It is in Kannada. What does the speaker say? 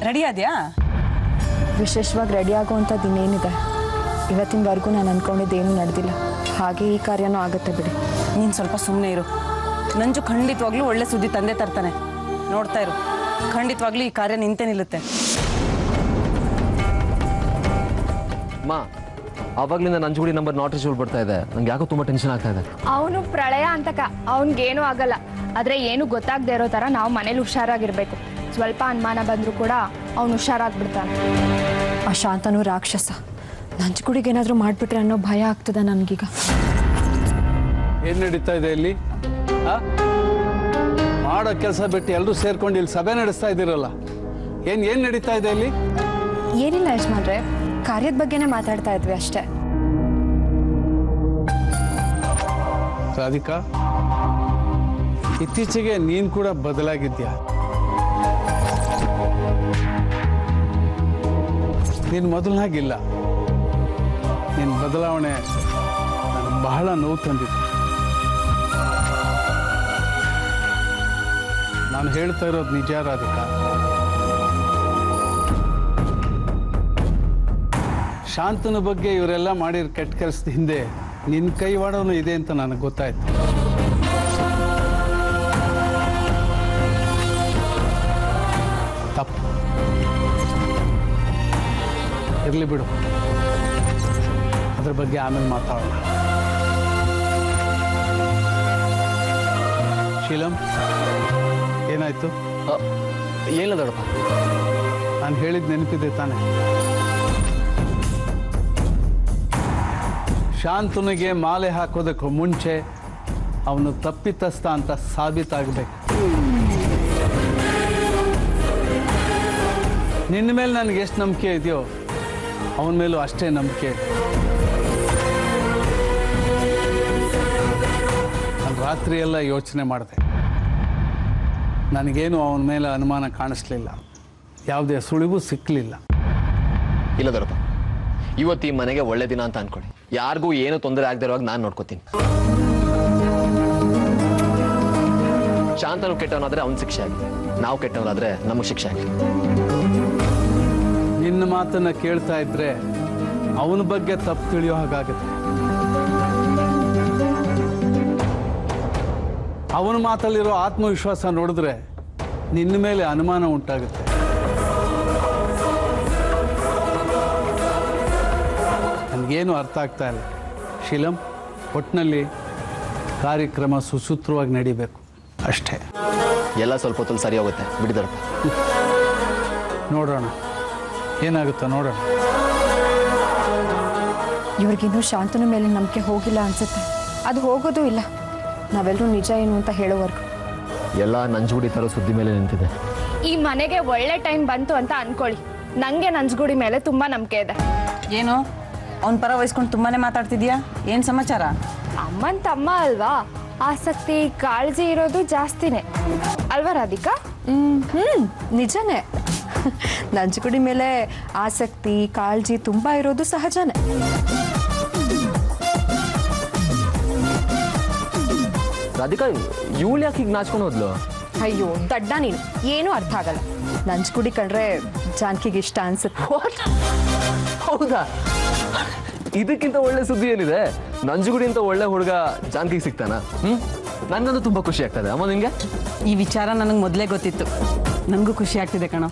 ರೆಡಿ ಆದ್ಯಾ? ವಿಶೇಷವಾಗಿ ರೆಡಿ ಆಗುವಂಥದ್ದು ಇನ್ನೇನಿದೆ. ಇವತ್ತಿನವರೆಗೂ ನಾನು ಅಂದ್ಕೊಂಡಿದ್ದೇನೂ ನಡೆದಿಲ್ಲ. ಹಾಗೆ ಈ ಕಾರ್ಯನೂ ಆಗುತ್ತೆ ಬಿಡಿ. ನೀನು ಸ್ವಲ್ಪ ಸುಮ್ಮನೆ ಇರು. ನಂಜು ಖಂಡಿತವಾಗ್ಲೂ ಒಳ್ಳೆ ಸುದ್ದಿ ತಂದೆ ತರ್ತಾನೆ. ನೋಡ್ತಾ ಇರು, ಖಂಡಿತವಾಗ್ಲೂ ಈ ಕಾರ್ಯ ನಿಂತೇ ನಿಲ್ಲುತ್ತೆ. ಮಾ, ಆವಾಗ್ಲಿಂದ ನಂಜುಗುಡಿ ನಂಬರ್ ನಾಟ್ ರೀಚಬಲ್ ಬರ್ತಾ ಇದೆ. ನಂಗೆ ಯಾಕೋ ತುಂಬಾ ಟೆನ್ಷನ್ ಆಗ್ತಾ ಇದೆ. ಅವನು ಪ್ರಳಯ ಅಂತಕ, ಅವನಿಗೇನು ಆಗಲ್ಲ. ಆದರೆ ಏನು ಗೊತ್ತಾಗದೇ ಇರೋ ಥರ ನಾವು ಮನೇಲಿ ಹುಷಾರಾಗಿರ್ಬೇಕು. ಸ್ವಲ್ಪ ಅನುಮಾನ ಬಂದರೂ ಕೂಡ ಅವನು ಹುಷಾರಾಗ್ಬಿಡ್ತಾನೆ. ಆ ಶಾಂತನು ರಾಕ್ಷಸ. ನಂಜುಗುಡಿಗೆ ಏನಾದರೂ ಮಾಡಿಬಿಟ್ರೆ ಅನ್ನೋ ಭಯ ಆಗ್ತದೆ ನನಗೀಗ. ಏನು ನಡೀತಾ ಇದೆ ಇಲ್ಲಿ? ಮಾಡೋ ಕೆಲಸ ಬಿಟ್ಟು ಎಲ್ಲರೂ ಸೇರ್ಕೊಂಡು ಇಲ್ಲಿ ಸಭೆ ನಡೆಸ್ತಾ ಇದ್ದೀರಲ್ಲ, ಏನು ನಡೀತಾ ಇದೆ ಇಲ್ಲಿ? ಏನಿಲ್ಲ ಯಜಮಾನ್ರೆ, ಕಾರ್ಯದ ಬಗ್ಗೆನೇ ಮಾತಾಡ್ತಾ ಇದ್ವಿ ಅಷ್ಟೇ. ರಾಧಿಕಾ, ಇತ್ತೀಚೆಗೆ ನೀನು ಕೂಡ ಬದಲಾಗಿದ್ಯಾ. ನೀನು ಮೊದಲನಾಗಿಲ್ಲ. ನಿನ್ನ ಬದಲಾವಣೆ ನನಗೆ ಬಹಳ ನೋವು ತಂದಿದೆ. ನಾನು ಹೇಳ್ತಾ ಇರೋದು ನಿಜ ರಾಧಿಕಾ. ಶಾಂತನ ಬಗ್ಗೆ ಇವರೆಲ್ಲ ಮಾಡಿರೋ ಕೆಟ್ಟ ಕೆಲಸದ ಹಿಂದೆ ನಿನ್ನ ಕೈವಾಡೋನು ಇದೆ ಅಂತ ನನಗೆ ಗೊತ್ತಾಯ್ತು. ತಪ್ಪು ಇರಲಿ ಬಿಡು, ಅದ್ರ ಬಗ್ಗೆ ಆಮೇಲೆ ಮಾತಾಡೋಣ. ಶೀಲಂ, ಏನಾಯ್ತು? ಏನಿಲ್ಲ ದೊಡ್ಡಪ್ಪ. ನಾನು ಹೇಳಿದ ನೆನಪಿದೆ ತಾನೆ? ಶಾಂತನಿಗೆ ಮಾಲೆ ಹಾಕೋದಕ್ಕೂ ಮುಂಚೆ ಅವನು ತಪ್ಪಿತಸ್ಥ ಅಂತ ಸಾಬೀತಾಗಬೇಕು. ನಿನ್ನ ಮೇಲೆ ನನಗೆ ಎಷ್ಟು ನಂಬಿಕೆ ಇದೆಯೋ ಅವನ ಮೇಲೂ ಅಷ್ಟೇ ನಂಬಿಕೆ. ನಾನು ರಾತ್ರಿ ಎಲ್ಲ ಯೋಚನೆ ಮಾಡಿದೆ. ನನಗೇನು ಅವನ ಮೇಲೆ ಅನುಮಾನ ಕಾಣಿಸ್ಲಿಲ್ಲ. ಯಾವುದೇ ಸುಳಿವು ಸಿಕ್ಕಲಿಲ್ಲ. ಇಲ್ಲ ದೊಡ್ಡಪ್ಪ, ಇವತ್ತು ಈ ಮನೆಗೆ ಒಳ್ಳೆ ದಿನ ಅಂತ ಅನ್ಕೊಳ್ಳಿ. ಯಾರಿಗೂ ಏನು ತೊಂದರೆ ಆಗದೆ ಇರುವಾಗ ನಾನು ನೋಡ್ಕೋತೀನಿ. ಶಾಂತನು ಕೆಟ್ಟವನಾದ್ರೆ ಅವನ ಶಿಕ್ಷೆ ಆಗಲಿ, ನಾವು ಕೆಟ್ಟವನಾದ್ರೆ ನಮಗೆ ಶಿಕ್ಷೆ ಆಗಲಿ. ನಿನ್ನ ಮಾತನ್ನ ಕೇಳ್ತಾ ಇದ್ರೆ ಅವನ ಬಗ್ಗೆ ತಪ್ಪು ತಿಳಿಯೋ ಹಾಗಾಗುತ್ತೆ. ಅವನ ಮಾತಲ್ಲಿರೋ ಆತ್ಮವಿಶ್ವಾಸ ನೋಡಿದ್ರೆ ನಿನ್ನ ಮೇಲೆ ಅನುಮಾನ ಉಂಟಾಗುತ್ತೆ. ನನಗೇನು ಅರ್ಥ ಆಗ್ತಾ ಇಲ್ಲ. ಶೀಲಂ, ಒಟ್ಟಿನಲ್ಲಿ ಕಾರ್ಯಕ್ರಮ ಸುಸೂತ್ರವಾಗಿ ನಡಿಬೇಕು ಅಷ್ಟೇ. ಎಲ್ಲ ಸ್ವಲ್ಪ ಹೊತ್ತಲ್ಲಿ ಸರಿ ಹೋಗುತ್ತೆ ಬಿಡಿದರಪ್ಪ. ನೋಡೋಣ ಏನಾಗುತ್ತೋ ನೋಡೋಣ. ಇವ್ರಿಗಿನ್ನೂ ಶಾಂತನ ಮೇಲೆ ನಂಬಿಕೆ ಹೋಗಿಲ್ಲ ಅನ್ಸುತ್ತೆ. ಅದು ಹೋಗೋದು ಇಲ್ಲ, ನಾವೆಲ್ಲರೂ ನಿಜ ಏನು ಅಂತ ಹೇಳೋವರೆಗೂ. ಎಲ್ಲ ನಂಜುಗುಡಿ ಥರ ಸುದ್ದಿ ಮೇಲೆ ನಿಂತಿದೆ. ಈ ಮನೆಗೆ ಒಳ್ಳೆ ಟೈಮ್ ಬಂತು ಅಂತ ಅನ್ಕೊಳ್ಳಿ. ನಂಗೆ ನಂಜುಗುಡಿ ಮೇಲೆ ತುಂಬಾ ನಂಬಿಕೆ ಇದೆ. ಏನು ಅವನ ಪರ ವಹಿಸ್ಕೊಂಡು ತುಂಬಾನೇ ಮಾತಾಡ್ತಿದ್ಯಾ? ಏನು ಸಮಾಚಾರ? ಅಮ್ಮನ್ ತಮ್ಮ ಅಲ್ವಾ, ಆಸಕ್ತಿ ಕಾಳಜಿ ಇರೋದು ಜಾಸ್ತಿನೇ ಅಲ್ವಾ ರಾಧಿಕಾ? ನಿಜನೇ. ನಂಜುಗುಡಿ ಮೇಲೆ ಆಸಕ್ತಿ ಕಾಳಜಿ ತುಂಬಾ ಇರೋದು ಸಹಜನೇ. ರಾಧಿಕಾ, ಇವಳು ಯಾಕೆ ಈಗ ನಾಚ್ಕೊಂಡು ಹೋದ್ಲು? ಅಯ್ಯೋ ದಡ್ಡ ನೀನು, ಏನೂ ಅರ್ಥ ಆಗಲ್ಲ. ನಂಜುಗುಡಿ ಕಂಡ್ರೆ ಜಾನಕಿಗೆ ಇಷ್ಟ ಅನ್ಸುತ್ತೆ. ಹೌದಾ? ಇದಕ್ಕಿಂತ ಒಳ್ಳೆ ಸುದ್ದಿ ಏನಿದೆ? ನಂಜುಗುಡಿ ಅಂತ ಒಳ್ಳೆ ಹುಡುಗ ಜಾನಕಿಗೆ ಸಿಗ್ತಾನ? ನನಗಂತೂ ತುಂಬಾ ಖುಷಿ ಆಗ್ತದೆ. ಅಮ್ಮ ನಿಂಗೆ? ಈ ವಿಚಾರ ನನಗೆ ಮೊದಲೇ ಗೊತ್ತಿತ್ತು. ನನಗೂ ಖುಷಿ ಆಗ್ತಿದೆ ಕಣೋ.